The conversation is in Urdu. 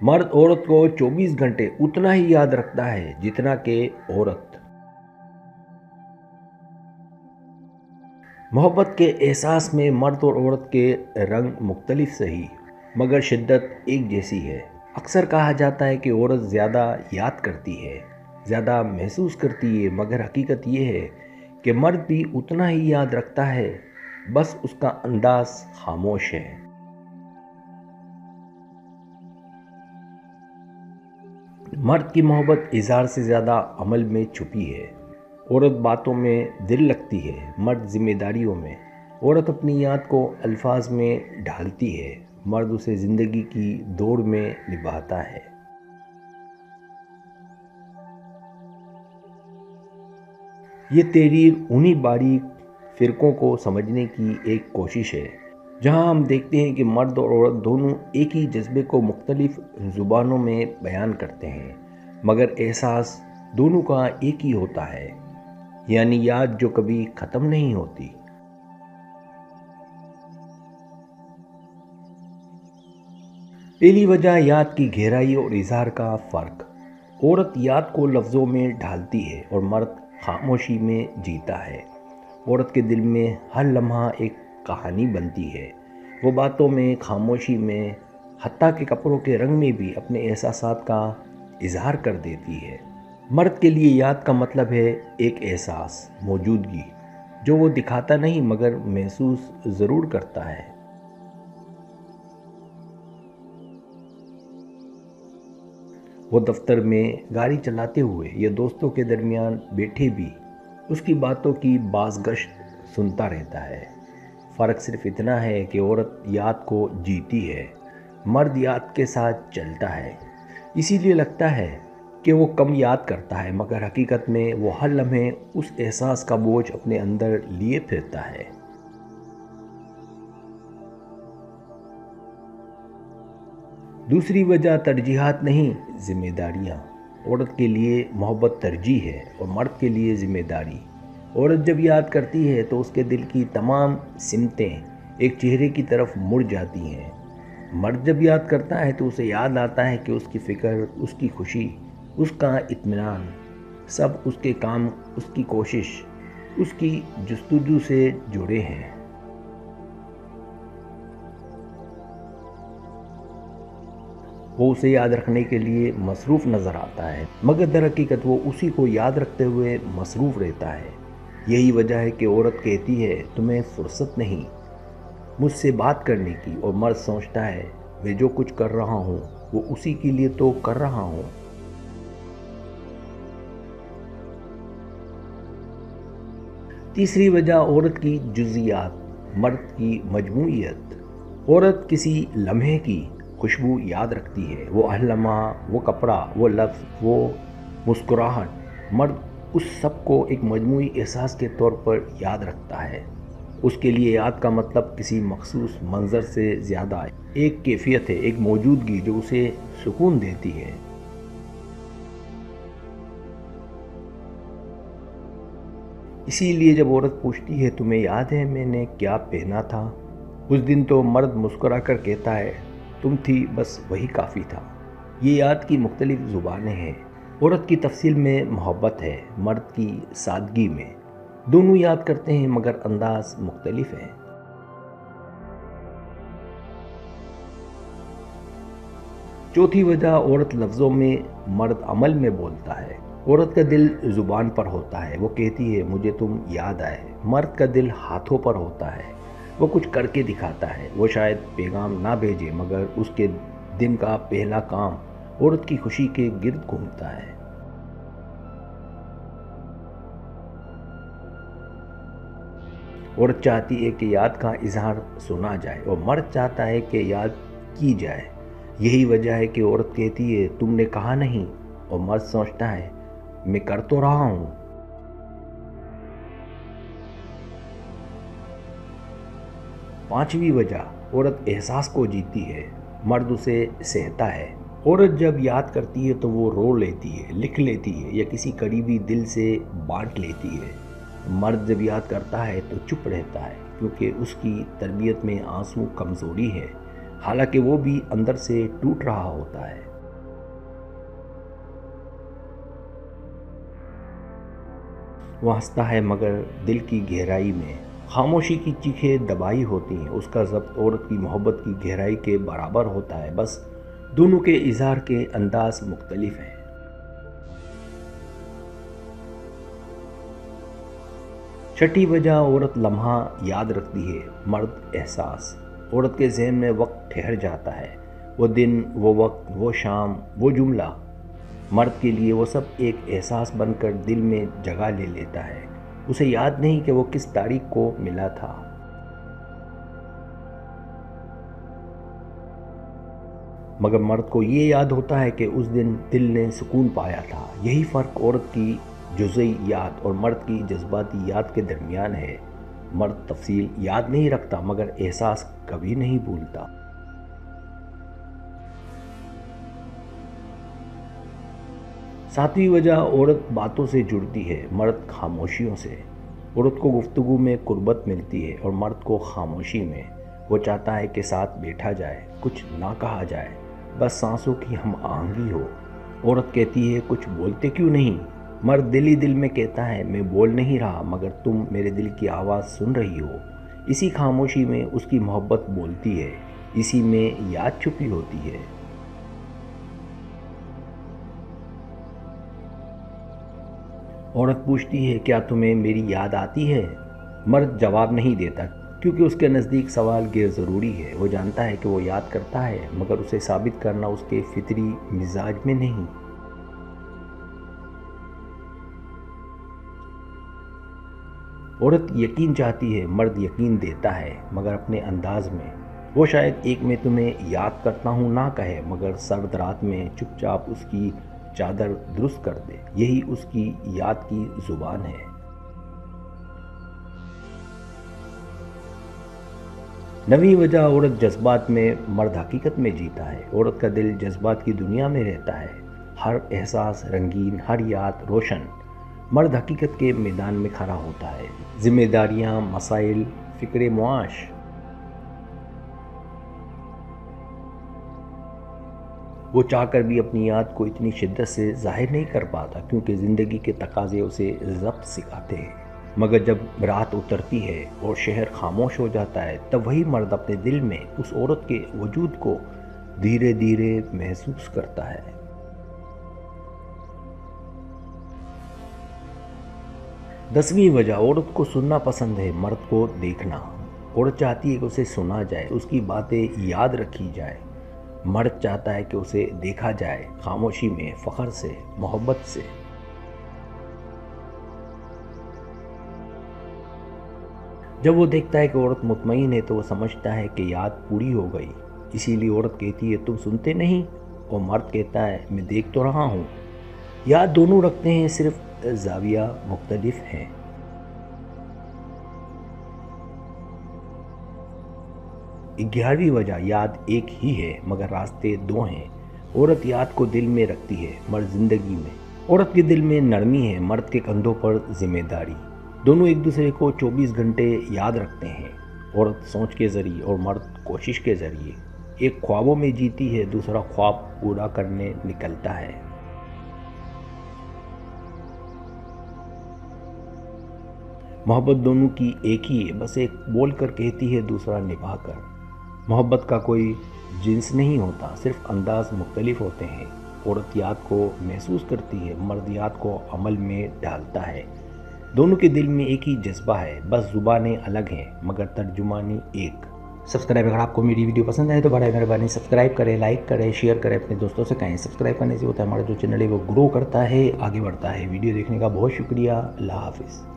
مرد عورت کو 24 گھنٹے اتنا ہی یاد رکھتا ہے جتنا کہ عورت۔ محبت کے احساس میں مرد اور عورت کے رنگ مختلف صحیح، مگر شدت ایک جیسی ہے۔ اکثر کہا جاتا ہے کہ عورت زیادہ یاد کرتی ہے، زیادہ محسوس کرتی ہے، مگر حقیقت یہ ہے کہ مرد بھی اتنا ہی یاد رکھتا ہے، بس اس کا انداز خاموش ہے۔ مرد کی محبت اظہار سے زیادہ عمل میں چھپی ہے۔ عورت باتوں میں دل لگتی ہے، مرد ذمہ داریوں میں۔ عورت اپنی یاد کو الفاظ میں ڈھالتی ہے، مرد اسے زندگی کی دوڑ میں نبھاتا ہے۔ یہ تحریر انہی باریک فرقوں کو سمجھنے کی ایک کوشش ہے، جہاں ہم دیکھتے ہیں کہ مرد اور عورت دونوں ایک ہی جذبے کو مختلف زبانوں میں بیان کرتے ہیں، مگر احساس دونوں کا ایک ہی ہوتا ہے، یعنی یاد جو کبھی ختم نہیں ہوتی۔ پہلی وجہ یاد کی گہرائی اور اظہار کا فرق۔ عورت یاد کو لفظوں میں ڈھالتی ہے اور مرد خاموشی میں جیتا ہے۔ عورت کے دل میں ہر لمحہ ایک کہانی بنتی ہے، وہ باتوں میں، خاموشی میں، حتیٰ کہ کپڑوں کے رنگ میں بھی اپنے احساسات کا اظہار کر دیتی ہے۔ مرد کے لیے یاد کا مطلب ہے ایک احساس، موجودگی، جو وہ دکھاتا نہیں مگر محسوس ضرور کرتا ہے۔ وہ دفتر میں گاڑی چلاتے ہوئے یا دوستوں کے درمیان بیٹھے بھی اس کی باتوں کی بازگشت سنتا رہتا ہے۔ فرق صرف اتنا ہے کہ عورت یاد کو جیتی ہے، مرد یاد کے ساتھ چلتا ہے۔ اسی لیے لگتا ہے کہ وہ کم یاد کرتا ہے، مگر حقیقت میں وہ ہر لمحے اس احساس کا بوجھ اپنے اندر لیے پھرتا ہے۔ دوسری وجہ ترجیحات نہیں، ذمہ داریاں۔ عورت کے لیے محبت ترجیح ہے اور مرد کے لیے ذمہ داری۔ عورت جب یاد کرتی ہے تو اس کے دل کی تمام سمتیں ایک چہرے کی طرف مڑ جاتی ہیں۔ مرد جب یاد کرتا ہے تو اسے یاد آتا ہے کہ اس کی فکر، اس کی خوشی، اس کا اطمینان، سب اس کے کام، اس کی کوشش، اس کی جستجو سے جڑے ہیں۔ وہ اسے یاد رکھنے کے لیے مصروف نظر آتا ہے، مگر در حقیقت وہ اسی کو یاد رکھتے ہوئے مصروف رہتا ہے۔ یہی وجہ ہے کہ عورت کہتی ہے تمہیں فرصت نہیں مجھ سے بات کرنے کی، اور مرد سوچتا ہے میں جو کچھ کر رہا ہوں وہ اسی کے لیے تو کر رہا ہوں۔ تیسری وجہ عورت کی جزئیات، مرد کی مجموعیت۔ عورت کسی لمحے کی خوشبو یاد رکھتی ہے، وہ ہر لمحہ، وہ کپڑا، وہ لفظ، وہ مسکراہٹ۔ مرد اس سب کو ایک مجموعی احساس کے طور پر یاد رکھتا ہے۔ اس کے لیے یاد کا مطلب کسی مخصوص منظر سے زیادہ ایک کیفیت ہے، ایک موجودگی جو اسے سکون دیتی ہے۔ اسی لیے جب عورت پوچھتی ہے تمہیں یاد ہے میں نے کیا پہنا تھا اس دن، تو مرد مسکرا کر کہتا ہے تم تھی، بس وہی کافی تھا۔ یہ یاد کی مختلف زبانیں ہیں۔ عورت کی تفصیل میں محبت ہے، مرد کی سادگی میں۔ دونوں یاد کرتے ہیں مگر انداز مختلف ہے۔ چوتھی وجہ عورت لفظوں میں، مرد عمل میں بولتا ہے۔ عورت کا دل زبان پر ہوتا ہے، وہ کہتی ہے مجھے تم یاد آئے۔ مرد کا دل ہاتھوں پر ہوتا ہے، وہ کچھ کر کے دکھاتا ہے۔ وہ شاید پیغام نہ بھیجے مگر اس کے دن کا پہلا کام عورت کی خوشی کے گرد گھومتا ہے۔ عورت چاہتی ہے کہ یاد کا اظہار سنا جائے اور مرد چاہتا ہے کہ یاد کی جائے۔ یہی وجہ ہے کہ عورت کہتی ہے تم نے کہا نہیں، اور مرد سوچتا ہے میں کر تو رہا ہوں۔ پانچویں وجہ عورت احساس کو جیتی ہے، مرد اسے سہتا ہے۔ عورت جب یاد کرتی ہے تو وہ رو لیتی ہے، لکھ لیتی ہے یا کسی قریبی دل سے بانٹ لیتی ہے۔ مرد جب یاد کرتا ہے تو چپ رہتا ہے، کیونکہ اس کی تربیت میں آنسو کمزوری ہے۔ حالانکہ وہ بھی اندر سے ٹوٹ رہا ہوتا ہے۔ وہ ہنستا ہے مگر دل کی گہرائی میں خاموشی کی چیخیں دبائی ہوتی ہیں۔ اس کا ضبط عورت کی محبت کی گہرائی کے برابر ہوتا ہے، بس دونوں کے اظہار کے انداز مختلف ہیں۔ چھٹی وجہ عورت لمحہ یاد رکھتی ہے، مرد احساس۔ عورت کے ذہن میں وقت ٹھہر جاتا ہے، وہ دن، وہ وقت، وہ شام، وہ جملہ۔ مرد کے لیے وہ سب ایک احساس بن کر دل میں جگہ لے لیتا ہے۔ اسے یاد نہیں کہ وہ کس تاریخ کو ملا تھا۔ مگر مرد کو یہ یاد ہوتا ہے کہ اس دن دل نے سکون پایا تھا۔ یہی فرق عورت کی جزئی یاد اور مرد کی جذباتی یاد کے درمیان ہے۔ مرد تفصیل یاد نہیں رکھتا مگر احساس کبھی نہیں بھولتا۔ ساتویں وجہ عورت باتوں سے جڑتی ہے، مرد خاموشیوں سے۔ عورت کو گفتگو میں قربت ملتی ہے اور مرد کو خاموشی میں۔ وہ چاہتا ہے کہ ساتھ بیٹھا جائے، کچھ نہ کہا جائے، بس سانسوں کی ہم آہنگی ہو۔ عورت کہتی ہے کچھ بولتے کیوں نہیں؟ مرد دل ہی دل میں کہتا ہے میں بول نہیں رہا مگر تم میرے دل کی آواز سن رہی ہو۔ اسی خاموشی میں اس کی محبت بولتی ہے، اسی میں یاد چھپی ہوتی ہے۔ عورت پوچھتی ہے کیا تمہیں میری یاد آتی ہے؟ مرد جواب نہیں دیتا کیونکہ اس کے نزدیک سوال غیر ضروری ہے۔ وہ جانتا ہے کہ وہ یاد کرتا ہے مگر اسے ثابت کرنا اس کے فطری مزاج میں نہیں۔ عورت یقین چاہتی ہے، مرد یقین دیتا ہے مگر اپنے انداز میں۔ وہ شاید ایک میں تمہیں یاد کرتا ہوں نہ کہے مگر سرد رات میں چپ چاپ اس کی چادر درست کر دے۔ یہی اس کی یاد کی زبان ہے۔ نویں وجہ عورت جذبات میں، مرد حقیقت میں جیتا ہے۔ عورت کا دل جذبات کی دنیا میں رہتا ہے، ہر احساس رنگین، ہر یاد روشن۔ مرد حقیقت کے میدان میں کھڑا ہوتا ہے، ذمہ داریاں، مسائل، فکر معاش۔ وہ چاہ کر بھی اپنی یاد کو اتنی شدت سے ظاہر نہیں کر پاتا کیونکہ زندگی کے تقاضے اسے ضبط سکھاتے ہیں۔ مگر جب رات اترتی ہے اور شہر خاموش ہو جاتا ہے تب وہی مرد اپنے دل میں اس عورت کے وجود کو دھیرے دھیرے محسوس کرتا ہے۔ 10ویں وجہ عورت کو سننا پسند ہے، مرد کو دیکھنا۔ عورت چاہتی ہے کہ اسے سنا جائے، اس کی باتیں یاد رکھی جائے۔ مرد چاہتا ہے کہ اسے دیکھا جائے، خاموشی میں، فخر سے، محبت سے۔ جب وہ دیکھتا ہے کہ عورت مطمئن ہے تو وہ سمجھتا ہے کہ یاد پوری ہو گئی۔ اسی لیے عورت کہتی ہے تم سنتے نہیں، اور مرد کہتا ہے میں دیکھ تو رہا ہوں۔ یاد دونوں رکھتے ہیں، صرف زاویہ مختلف ہیں۔ گیارہویں وجہ یاد ایک ہی ہے مگر راستے دو ہیں۔ عورت یاد کو دل میں رکھتی ہے، مرد زندگی میں۔ عورت کے دل میں نرمی ہے، مرد کے کندھوں پر ذمہ داری۔ دونوں ایک دوسرے کو 24 گھنٹے یاد رکھتے ہیں، عورت سوچ کے ذریعے اور مرد کوشش کے ذریعے۔ ایک خوابوں میں جیتی ہے، دوسرا خواب پورا کرنے نکلتا ہے۔ محبت دونوں کی ایک ہی ہے، بس ایک بول کر کہتی ہے، دوسرا نبھا کر۔ محبت کا کوئی جنس نہیں ہوتا، صرف انداز مختلف ہوتے ہیں۔ عورت یاد کو محسوس کرتی ہے، مرد یاد کو عمل میں ڈالتا ہے۔ دونوں کے دل میں ایک ہی جذبہ ہے، بس زبانیں الگ ہیں مگر ترجمانی ایک۔ سبسکرائب اگر آپ کو میری ویڈیو پسند آئے تو بڑا مہربانی سبسکرائب کریں، لائک کریں، شیئر کریں، اپنے دوستوں سے کہیں۔ سبسکرائب کرنے سے ہوتا ہے ہمارا جو چینل ہے وہ گرو کرتا ہے، آگے بڑھتا ہے۔ ویڈیو دیکھنے کا بہت شکریہ، اللہ حافظ۔